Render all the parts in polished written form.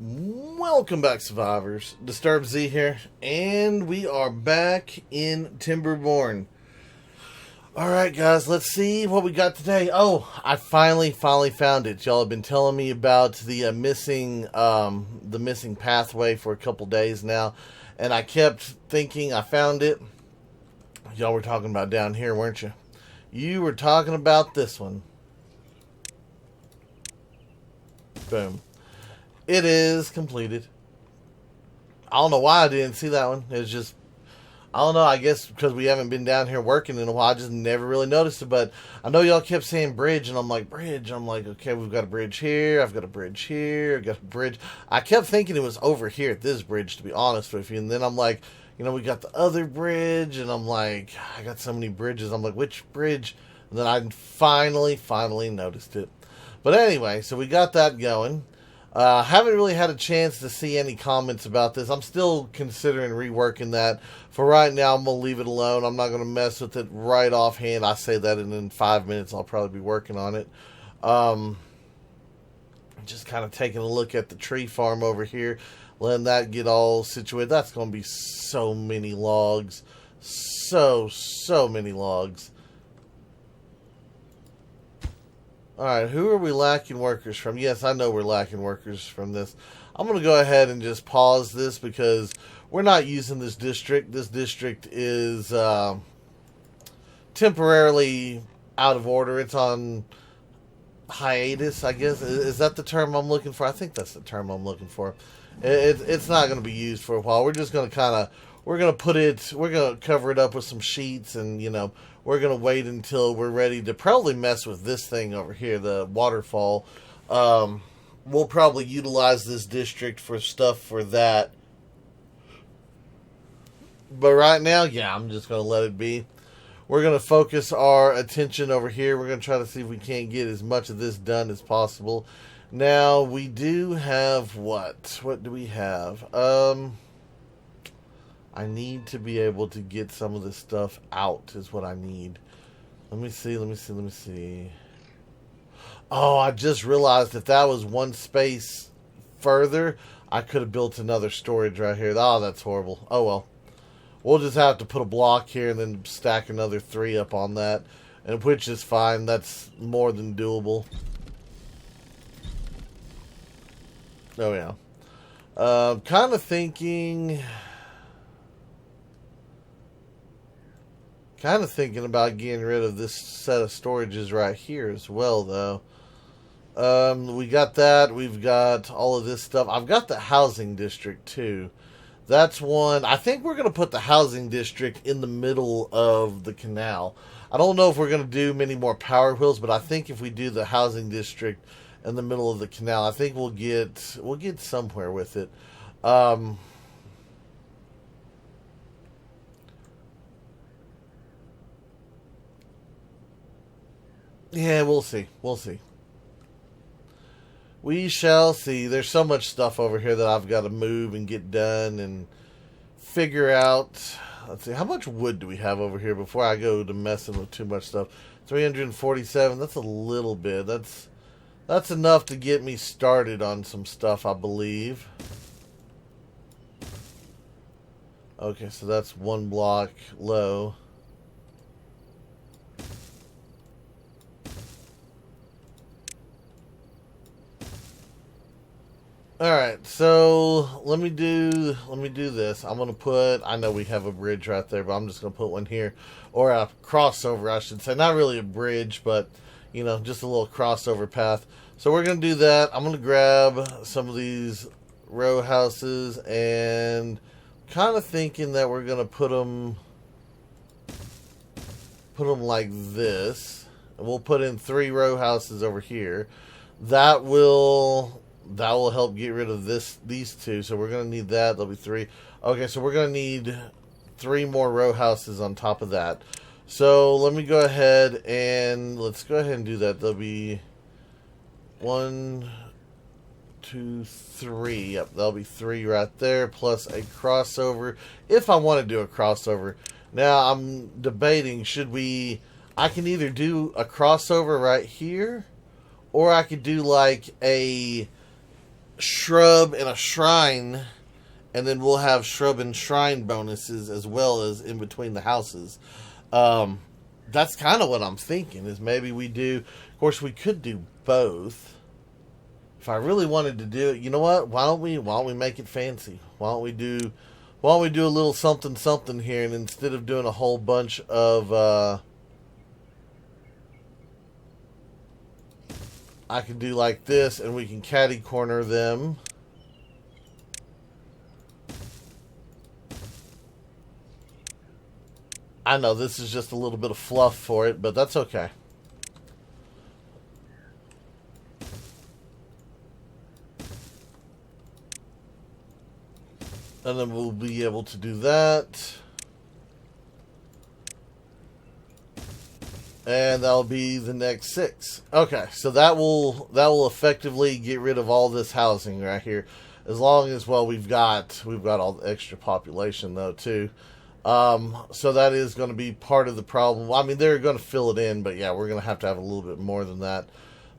Welcome back, survivors. Disturbed Z here, and we are back in Timberborn. Alright guys, let's see what we got today. Oh, I finally found it. Y'all have been telling me about the missing pathway for a couple days now, and I kept thinking I found it. Y'all were talking about down here, weren't you? You were talking about this one. Boom. It is completed. I don't know why I didn't see that one. It's just, I don't know, I guess because we haven't been down here working in a while, I just never really noticed it. But I know y'all kept saying bridge, and I'm like, bridge. I'm like, okay, we've got a bridge here. I've got a bridge here. I've got a bridge. I kept thinking it was over here at this bridge, to be honest with you. And then I'm like, we got the other bridge, and I'm like, I got so many bridges. I'm like, which bridge? And then I finally noticed it. But anyway, so we got that going. Haven't really had a chance to see any comments about this. I'm still considering reworking that. For right now, I'm going to leave it alone. I'm not going to mess with it right offhand. I say that, and in 5 minutes, I'll probably be working on it. Just kind of taking a look at the tree farm over here, letting that get all situated. That's going to be so many logs. So many logs. Alright, who are we lacking workers from? Yes, I know we're lacking workers from this. I'm going to go ahead and just pause this because we're not using this district. This district is temporarily out of order. It's on hiatus, I guess. Is that the term I'm looking for? I think that's the term I'm looking for. It's not going to be used for a while. We're just going to we're going to cover it up with some sheets, and, we're going to wait until we're ready to probably mess with this thing over here, the waterfall. We'll probably utilize this district for stuff for that. But right now, yeah, I'm just going to let it be. We're going to focus our attention over here. We're going to try to see if we can't get as much of this done as possible. Now, we do have what? What do we have? I need to be able to get some of this stuff out is what I need. Let me see. Oh, I just realized if that was one space further, I could have built another storage right here. Oh, that's horrible. Oh, well. We'll just have to put a block here and then stack another 3 up on that, and which is fine. That's more than doable. Oh, yeah. Kind of thinking about getting rid of this set of storages right here as well, though. We got that. We've got all of this stuff. I've got the housing district, too. That's one. I think we're going to put the housing district in the middle of the canal. I don't know if we're going to do many more power wheels, but I think if we do the housing district in the middle of the canal, I think we'll get somewhere with it. Yeah, we'll see. We shall see. There's so much stuff over here that I've got to move and get done and figure out. Let's see, how much wood do we have over here before I go to messing with too much stuff? 347. That's a little bit. That's enough to get me started on some stuff, I believe. Okay, so that's 1 block low. Alright, so let me do this. I'm gonna put, I know we have a bridge right there, but I'm just gonna put one here. Or a crossover, I should say. Not really a bridge, but just a little crossover path. So we're gonna do that. I'm gonna grab some of these row houses, and kind of thinking that we're gonna put them like this. And we'll put in 3 row houses over here. That will help get rid of these 2. So we're going to need that. There'll be 3. Okay, so we're going to need 3 more row houses on top of that. So let me go ahead and let's go ahead and do that. There'll be 1, 2, 3. Yep, there'll be 3 right there, plus a crossover. If I want to do a crossover. Now, I'm debating, I can either do a crossover right here, or I could do like a shrub and a shrine, and then we'll have shrub and shrine bonuses as well as in between the houses. That's kind of what I'm thinking, is maybe we do, of course we could do both. If I really wanted to do it, you know what? Why don't we make it fancy? Why don't we do a little something something here, and instead of doing a whole bunch of I could do like this, and we can catty corner them. I know this is just a little bit of fluff for it, but that's okay. And then we'll be able to do that. And that'll be the next 6. Okay, so that will effectively get rid of all this housing right here. As long as, well, we've got all the extra population though too. So that is going to be part of the problem. I mean, they're going to fill it in, but yeah, we're going to have a little bit more than that.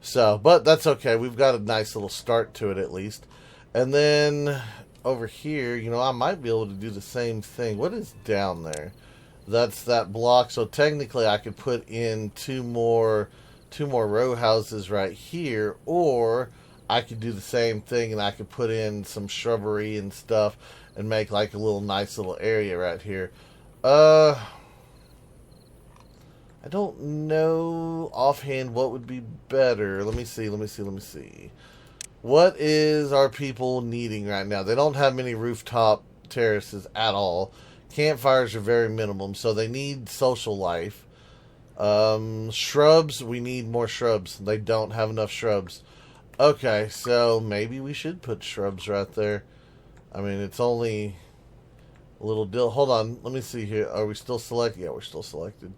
So, but that's okay. We've got a nice little start to it at least. And then over here, you know, I might be able to do the same thing. What is down there? That's that block. So technically I could put in two more row houses right here, or I could do the same thing and I could put in some shrubbery and stuff and make like a little nice little area right here. I don't know offhand what would be better. Let me see. What is our people needing right now? They don't have many rooftop terraces at all. Campfires are very minimum, so they need social life. Shrubs, we need more shrubs. They don't have enough shrubs. Okay, so maybe we should put shrubs right there. I mean, it's only a little deal. Hold on, let me see here. Are we still selected? Yeah, we're still selected.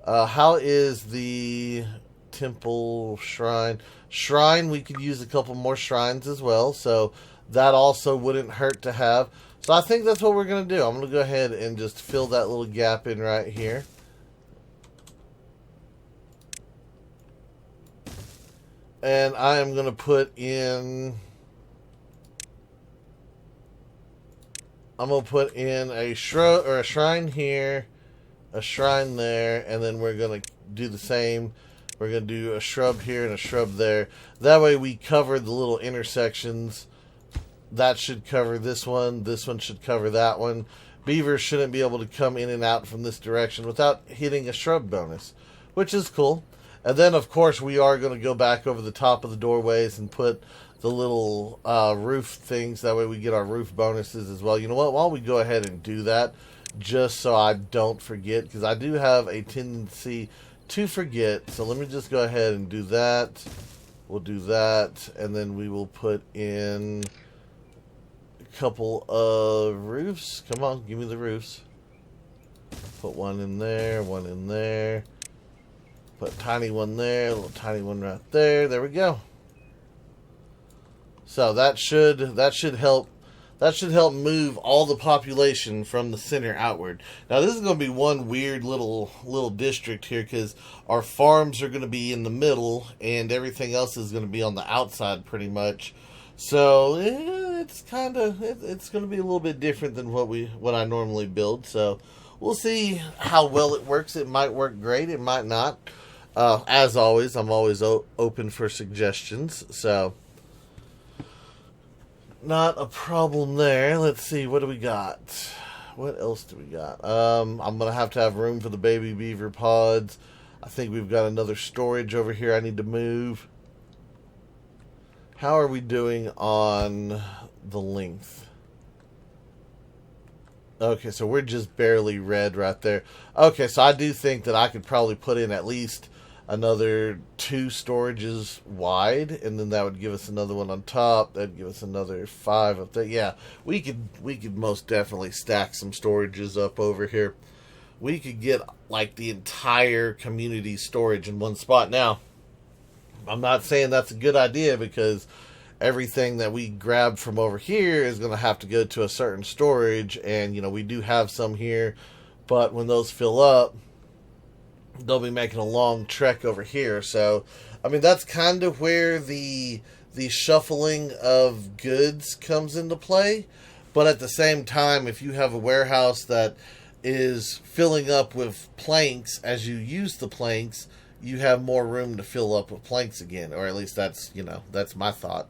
How is the temple shrine? Shrine, we could use a couple more shrines as well, so that also wouldn't hurt to have. So I think that's what we're going to do. I'm going to go ahead and just fill that little gap in right here. And I am going to put in... I'm going to put in a shrub or a shrine here, a shrine there, and then we're going to do the same. We're going to do a shrub here and a shrub there. That way we cover the little intersections. That should cover this one. This one should cover that one. Beavers shouldn't be able to come in and out from this direction without hitting a shrub bonus, which is cool. And then, of course, we are going to go back over the top of the doorways and put the little roof things. That way we get our roof bonuses as well. You know what? Why don't we go ahead and do that just so I don't forget, because I do have a tendency to forget. So let me just go ahead and do that. We'll do that, and then we will put in a couple of roofs. Come on, give me the roofs. Put one in there, one in there. Put a tiny one there, a little tiny one right there. There we go. So that should help. That should help move all the population from the center outward. Now this is going to be one weird little district here, because our farms are going to be in the middle and everything else is going to be on the outside pretty much. So it's going to be a little bit different than what I normally build. So we'll see how well it works. It might work great. It might not. As always, I'm always open for suggestions. So not a problem there. Let's see, what do we got? What else do we got? I'm going to have room for the baby beaver pods. I think we've got another storage over here I need to move. How are we doing on the length? Okay, so we're just barely red right there. Okay, so I do think that I could probably put in at least another 2 storages wide, and then that would give us another one on top. That'd give us another 5 up there. Yeah, we could most definitely stack some storages up over here. We could get like the entire community storage in one spot. Now, I'm not saying that's a good idea, because everything that we grab from over here is going to have to go to a certain storage, and you know, we do have some here, but when those fill up, they'll be making a long trek over here. So I mean, that's kind of where the the shuffling of goods comes into play. But at the same time, if you have a warehouse that is filling up with planks as you use the planks, you have more room to fill up with planks again. Or at least that's, that's my thought.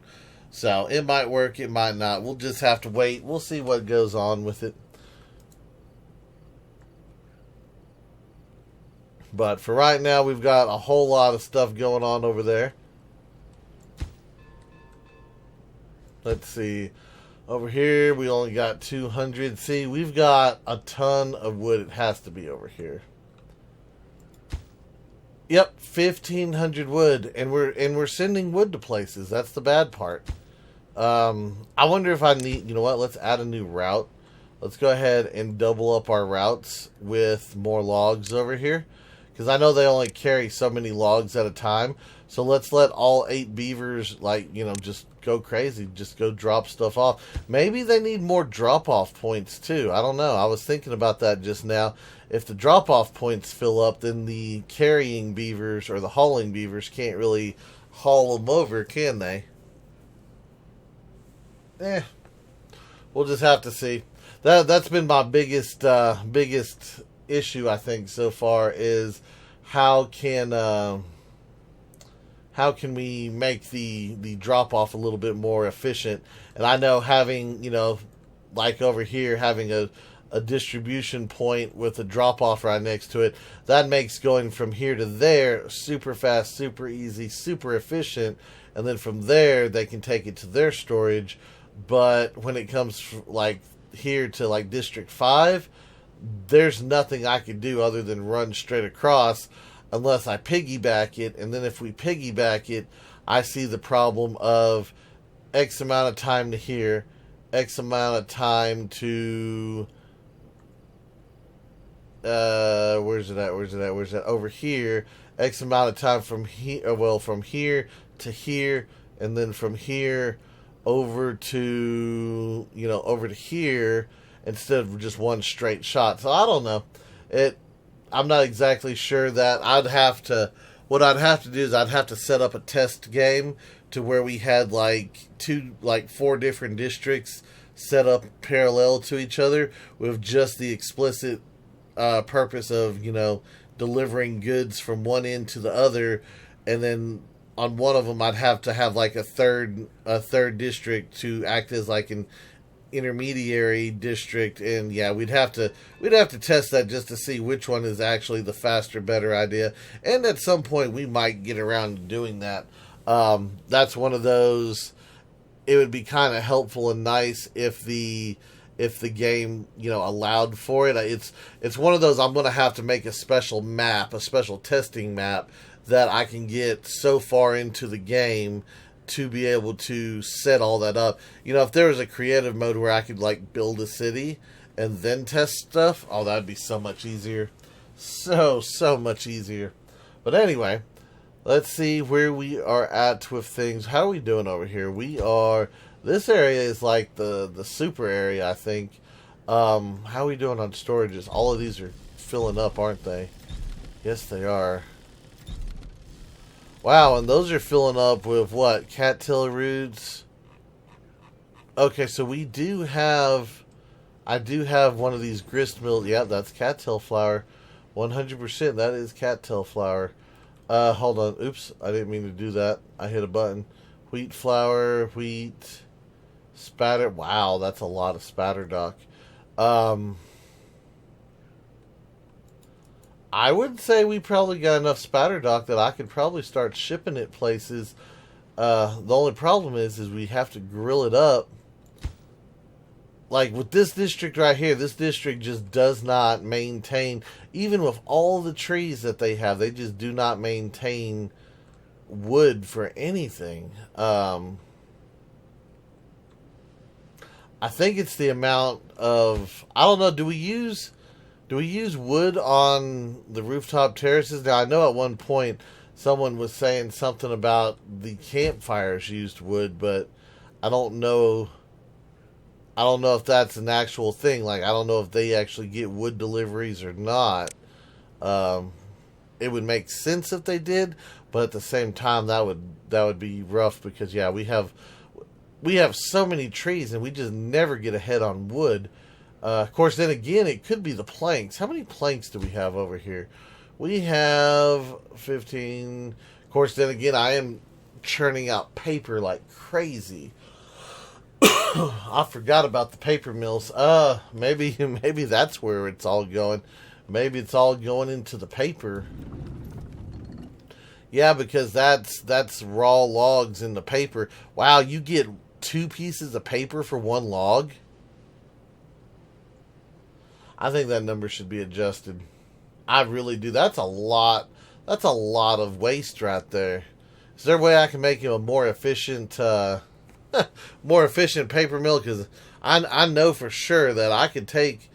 So it might work, it might not. We'll just have to wait. We'll see what goes on with it. But for right now, we've got a whole lot of stuff going on over there. Let's see. Over here, we only got 200. See, we've got a ton of wood. It has to be over here. Yep, 1,500 wood, and we're sending wood to places. That's the bad part. I wonder if I need. You know what? Let's add a new route. Let's go ahead and double up our routes with more logs over here, because I know they only carry so many logs at a time. So let's let all 8 beavers, just go crazy. Just go drop stuff off. Maybe they need more drop-off points, too. I don't know. I was thinking about that just now. If the drop-off points fill up, then the carrying beavers or the hauling beavers can't really haul them over, can they? We'll just have to see. That's been my biggest issue, I think, so far, is how can we make the drop off a little bit more efficient? And I know having, like over here, having a distribution point with a drop off right next to it, that makes going from here to there super fast, super easy, super efficient. And then from there, they can take it to their storage. But when it comes like here to like District 5, there's nothing I can do other than run straight across unless I piggyback it. And then if we piggyback it, I see the problem of X amount of time to here, X amount of time to where's it at? Over here, X amount of time from here, from here to here, and then from here over to here, instead of just one straight shot. So I don't know. I'm not exactly sure that what I'd have to do is I'd have to set up a test game to where we had 4 different districts set up parallel to each other with just the explicit purpose of, delivering goods from one end to the other. And then on one of them, I'd have to have a third district to act as an intermediary district. And yeah, we'd have to test that just to see which one is actually the faster, better idea. And at some point, we might get around to doing that. That's one of those. It would be kind of helpful and nice if the game, allowed for it. It's one of those. I'm going to have to make a special testing map that I can get so far into the game to be able to set all that up. If there was a creative mode where I could build a city and then test stuff, oh, that'd be so much easier. So much easier. But anyway, let's see where we are at with things. How are we doing over here? This area is like the super area, I think. How are we doing on storages? All of these are filling up, aren't they? Yes, they are. Wow, and those are filling up with what? Cattail roots? Okay, so I do have one of these grist mills. Yeah, that's cattail flour. 100%, that is cattail flour. Hold on. Oops, I didn't mean to do that. I hit a button. Wheat flour, wheat, spatter. Wow, that's a lot of spatter, Doc. I would say we probably got enough spatter, Doc, that I could probably start shipping it places. The only problem is we have to grill it up. Like with this district right here, this district just does not maintain, even with all the trees that they have, they just do not maintain wood for anything. I think it's the amount of, I don't know, do we use wood on the rooftop terraces? Now, I know at one point someone was saying something about the campfires used wood, but I don't know if that's an actual thing. I don't know if they actually get wood deliveries or not. It would make sense if they did, but at the same time, that would be rough because yeah, we have so many trees and we just never get ahead on wood. Of course, then again, it could be the planks. How many planks do we have over here? We have 15. Of course, then again, I am churning out paper like crazy. I forgot about the paper mills. Maybe that's where it's all going. Maybe it's all going into the paper. Yeah, because that's raw logs in the paper. Wow, you get 2 pieces of paper for 1 log. I think that number should be adjusted. I really do. That's a lot. That's a lot of waste right there. Is there a way I can make him a more efficient, more efficient paper mill? Because I know for sure that I could take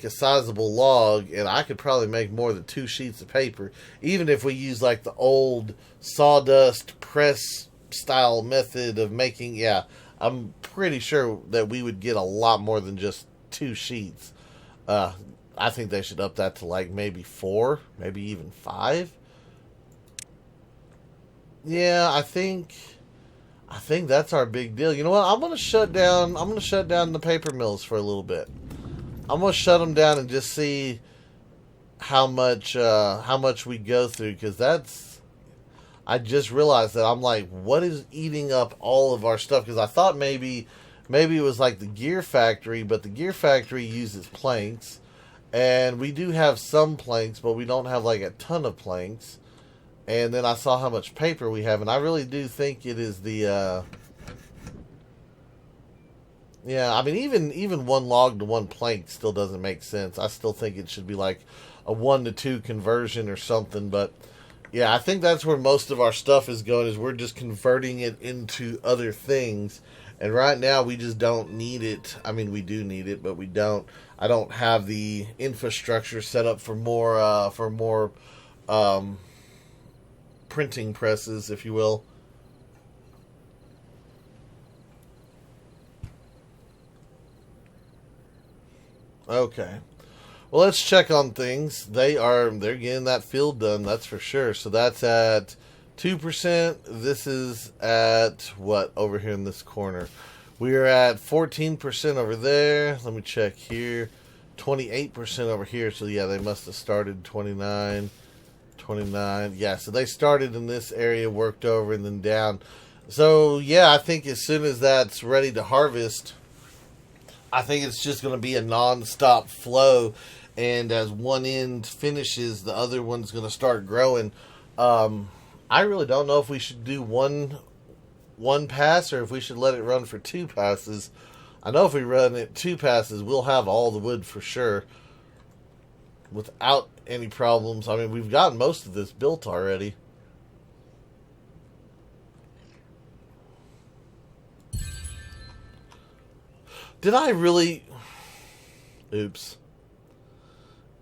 a sizable log and I could probably make more than 2 sheets of paper, even if we use like the old sawdust press style method of making. Yeah, I'm pretty sure that we would get a lot more than just 2 sheets. I think they should up that to like maybe 4, maybe even 5. Yeah, I think that's our big deal. You know what? I'm gonna shut down. I'm gonna shut down the paper mills for a little bit. I'm gonna shut them down and just see how much we go through, because that's. I just realized that I'm like, what is eating up all of our stuff? Because I thought maybe it was like the gear factory, but the gear factory uses planks, and we do have some planks, but we don't have like a ton of planks. And then I saw how much paper we have, and I really do think it is the. Yeah, I mean, even 1 log to 1 plank still doesn't make sense. I still think it should be like a 1 to 2 conversion or something. But yeah, I think that's where most of our stuff is going. Is we're just converting it into other things, and right now we just don't need it. I mean, we do need it, but we don't. I don't have the infrastructure set up for more printing presses, if you will. Okay. Well, let's check on things. They're getting that field done, that's for sure. So that's at 2%. This is at what over here in this corner? We are at 14% over there. Let me check here. 28% over here. So yeah, they must have started 29. Yeah, so they started in this area, worked over, and then down. So yeah, I think as soon as that's ready to harvest, I think it's just going to be a non-stop flow, and as one end finishes, the other one's going to start growing. I really don't know if we should do one pass or if we should let it run for 2 passes. I know if we run it 2 passes, we'll have all the wood for sure without any problems. I mean, we've got most of this built already. Did I really? Oops.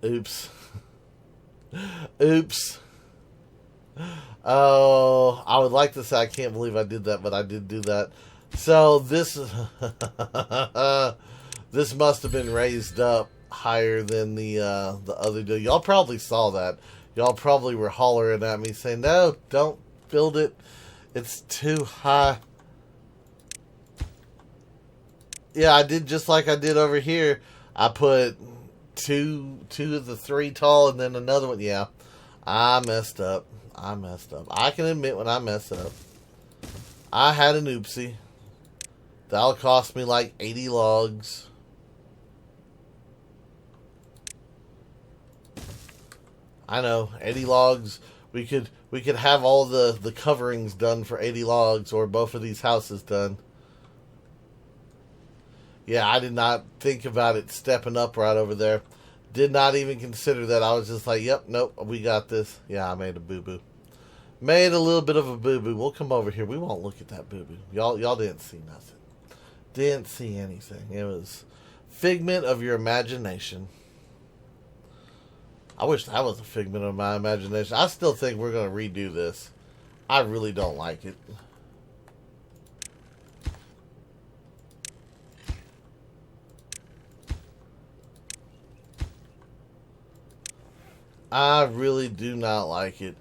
Oops. Oh, I would like to say I can't believe I did that, but I did do that. So this this must have been raised up higher than the other deal. Y'all probably saw that. Y'all probably were hollering at me saying, "No, don't build it. It's too high." Yeah, I did just like I did over here. I put two of the 3 tall and then another one. Yeah, I messed up. I can admit when I mess up. I had an oopsie. That'll cost me like 80 logs. I know, 80 logs. We could have all the coverings done for 80 logs, or both of these houses done. Yeah, I did not think about it stepping up right over there. Did not even consider that. I was just like, yep, nope, we got this. Yeah, I made a boo-boo. Made a little bit of a boo-boo. We'll come over here. We won't look at that boo-boo. Y'all didn't see nothing. Didn't see anything. It was figment of your imagination. I wish that was a figment of my imagination. I still think we're going to redo this. I really don't like it. I really do not like it.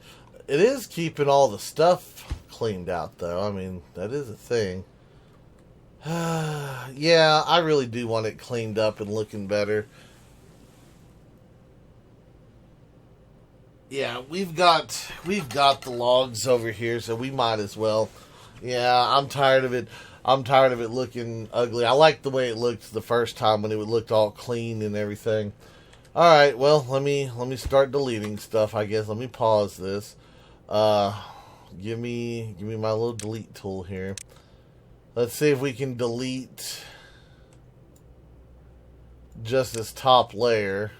It is keeping all the stuff cleaned out, though. I mean, that is a thing. Yeah, I really do want it cleaned up and looking better. Yeah, we've got the logs over here, so we might as well. Yeah, I'm tired of it. I'm tired of it looking ugly. I liked the way it looked the first time when it looked all clean and everything. All right, well, let me start deleting stuff. I guess let me pause this. Uh, give me my little delete tool here. Let's see if we can delete just this top layer.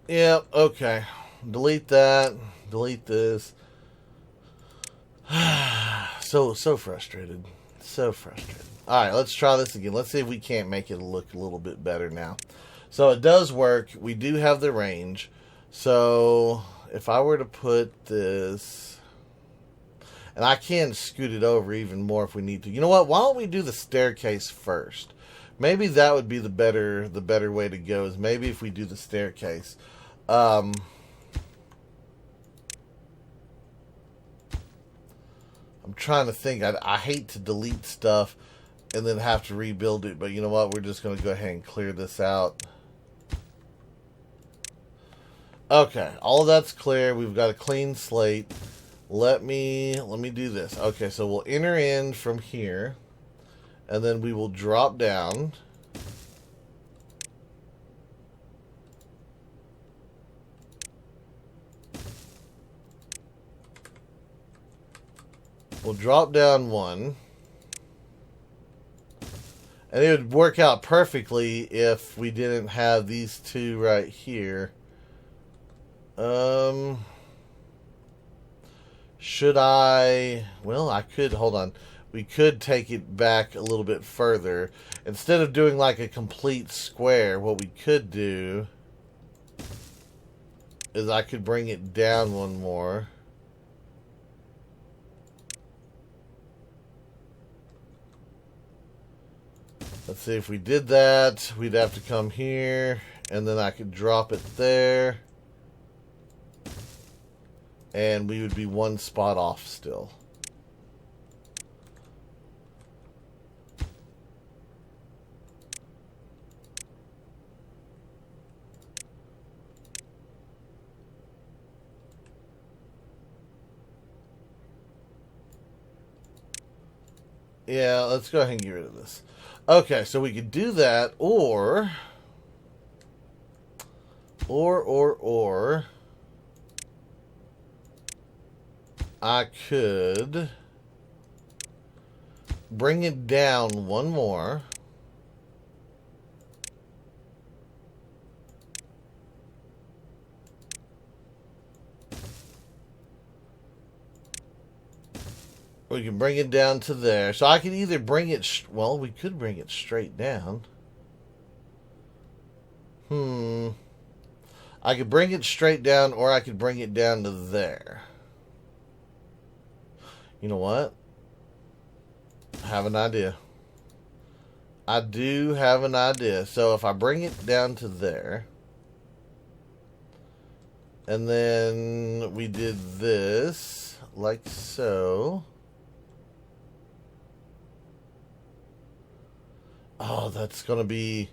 Yep, okay. Delete that. Delete this. So frustrated. So frustrated. Alright, let's try this again. Let's see if we can't make it look a little bit better now. So it does work. We do have the range. So if I were to put this, and I can scoot it over even more if we need to. You know what? Why don't we do the staircase first? Maybe that would be the better way to go, is maybe if we do the staircase. I'm trying to think. I hate to delete stuff and then have to rebuild it, but you know what? We're just going to go ahead and clear this out. Okay, all of that's clear. We've got a clean slate. Let me do this. Okay, so we'll enter in from here, and then we will drop down. We'll drop down one. And it would work out perfectly if we didn't have these two right here. Should I... Well, I could... Hold on. We could take it back a little bit further. Instead of doing like a complete square, what we could do is I could bring it down one more. Let's see, if we did that, we'd have to come here, and then I could drop it there. And we would be one spot off still. Yeah, let's go ahead and get rid of this. Okay, so we could do that, or I could bring it down one more. We can bring it down to there. So I could either bring it... Well, we could bring it straight down. I could bring it straight down, or I could bring it down to there. You know what? I have an idea. I do have an idea. So if I bring it down to there, and then we did this, like so... Oh, that's going to be...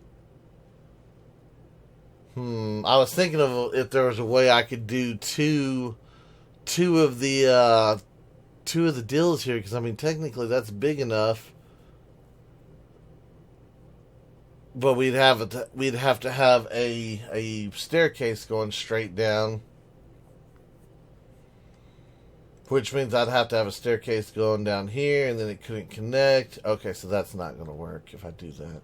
I was thinking of if there was a way I could do two of the deals here, because I mean technically that's big enough. But we'd have to have a staircase going straight down, which means I'd have to have a staircase going down here, and then it couldn't connect. Okay, so that's not going to work if I do that.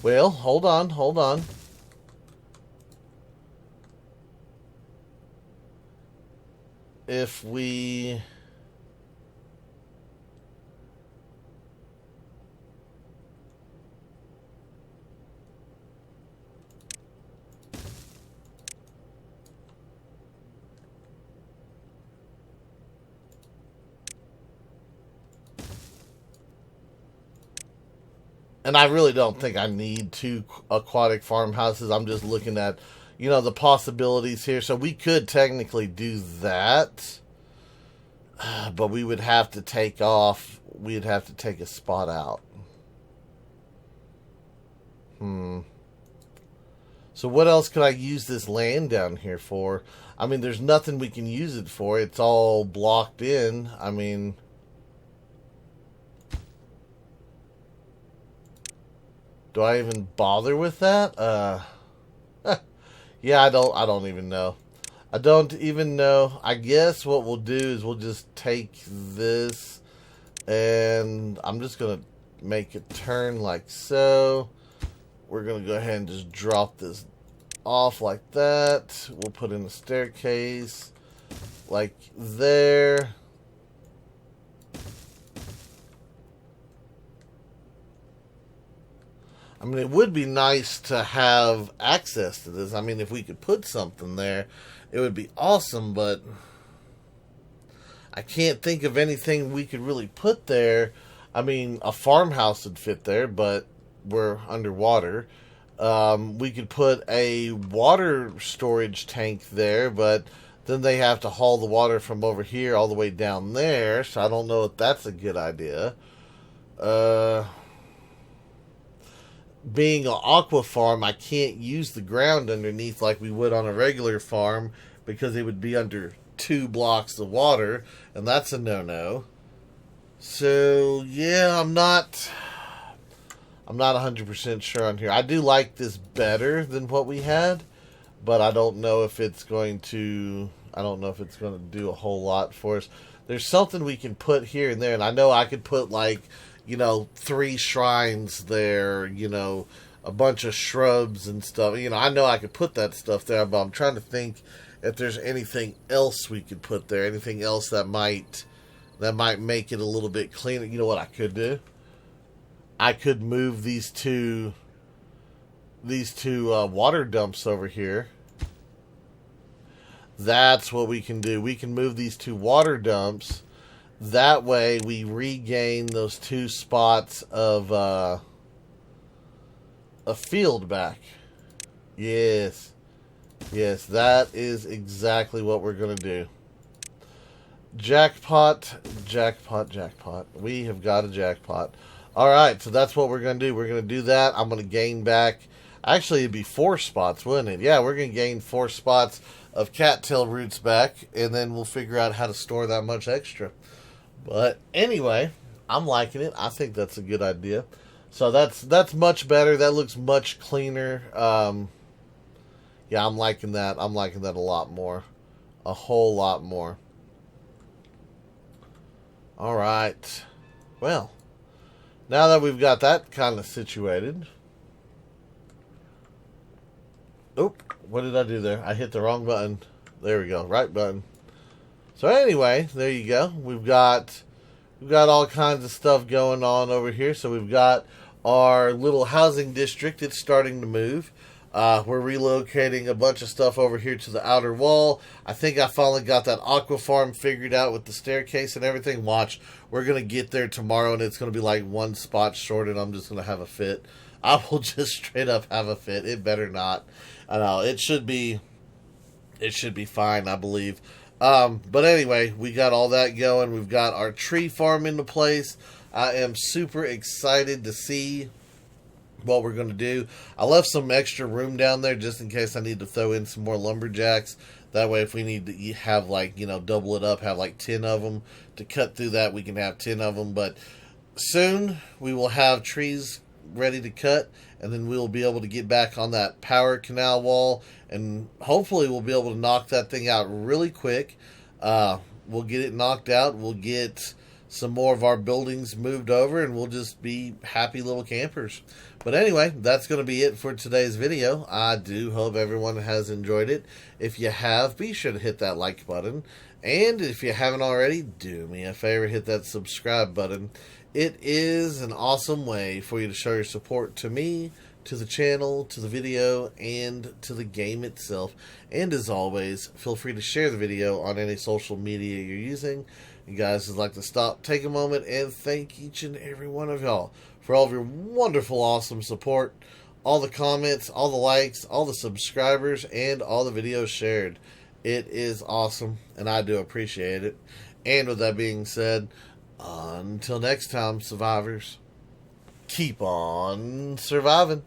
Well, hold on. If we... And I really don't think I need 2 aquatic farmhouses. I'm just looking at, the possibilities here. So we could technically do that. But we would have to take off. We'd have to take a spot out. So what else could I use this land down here for? I mean, there's nothing we can use it for. It's all blocked in. I mean, do I even bother with that? Yeah, I don't even know. I don't even know. I guess what we'll do is we'll just take this, and I'm just going to make it turn like so. We're going to go ahead and just drop this off like that. We'll put in a staircase like there. I mean, it would be nice to have access to this. I mean, if we could put something there, it would be awesome, but I can't think of anything we could really put there. I mean, a farmhouse would fit there, but we're underwater. We could put a water storage tank there, but then they have to haul the water from over here all the way down there, so I don't know if that's a good idea. Being an aqua farm, I can't use the ground underneath like we would on a regular farm because it would be under 2 blocks of water, and that's a no-no. So, yeah, I'm not 100% sure on here. I do like this better than what we had, but I don't know if it's going to do a whole lot for us. There's something we can put here and there, and I know I could put, like, 3 shrines there, a bunch of shrubs and stuff. I know I could put that stuff there, but I'm trying to think if there's anything else we could put there, anything else that might make it a little bit cleaner. You know what I could do? I could move these two water dumps over here. That's what we can do. We can move these 2 water dumps. That way we regain those 2 spots of a field back. Yes. Yes, that is exactly what we're going to do. Jackpot, jackpot, jackpot. We have got a jackpot. Alright, so that's what we're going to do. We're going to do that. I'm going to gain back... Actually, it'd be 4 spots, wouldn't it? Yeah, we're going to gain 4 spots of cattail roots back, and then we'll figure out how to store that much extra. But anyway, I'm liking it. I think that's a good idea. So that's much better. That looks much cleaner. Yeah, I'm liking that. I'm liking that a lot more. A whole lot more. All right. Well, now that we've got that kind of situated. Oop, what did I do there? I hit the wrong button. There we go. Right button. So anyway, there you go. We've got all kinds of stuff going on over here. So we've got our little housing district. It's starting to move. We're relocating a bunch of stuff over here to the outer wall. I think I finally got that aqua farm figured out with the staircase and everything. Watch, we're going to get there tomorrow, and it's going to be like 1 spot short, and I'm just going to have a fit. I will just straight up have a fit. It better not. I know, it should be fine, I believe. But anyway, we got all that going. We've got our tree farm into place. I am super excited to see what we're going to do. I left some extra room down there just in case I need to throw in some more lumberjacks. That way, if we need to have, like, double it up, have like 10 of them to cut through that, we can have 10 of them. But soon we will have trees ready to cut, and then we'll be able to get back on that power canal wall, and hopefully we'll be able to knock that thing out really quick. We'll get it knocked out. We'll get some more of our buildings moved over, and we'll just be happy little campers. But anyway, that's going to be it for today's video. I do hope everyone has enjoyed it. If you have, be sure to hit that like button. And if you haven't already, do me a favor, hit that subscribe button. It is an awesome way for you to show your support to me, to the channel, to the video, and to the game itself. And as always, feel free to share the video on any social media you're using. You guys would like to stop, take a moment, and thank each and every one of y'all for all of your wonderful, awesome support, all the comments, all the likes, all the subscribers, and all the videos shared. It is awesome, and I do appreciate it. And with that being said, until next time, survivors, keep on surviving.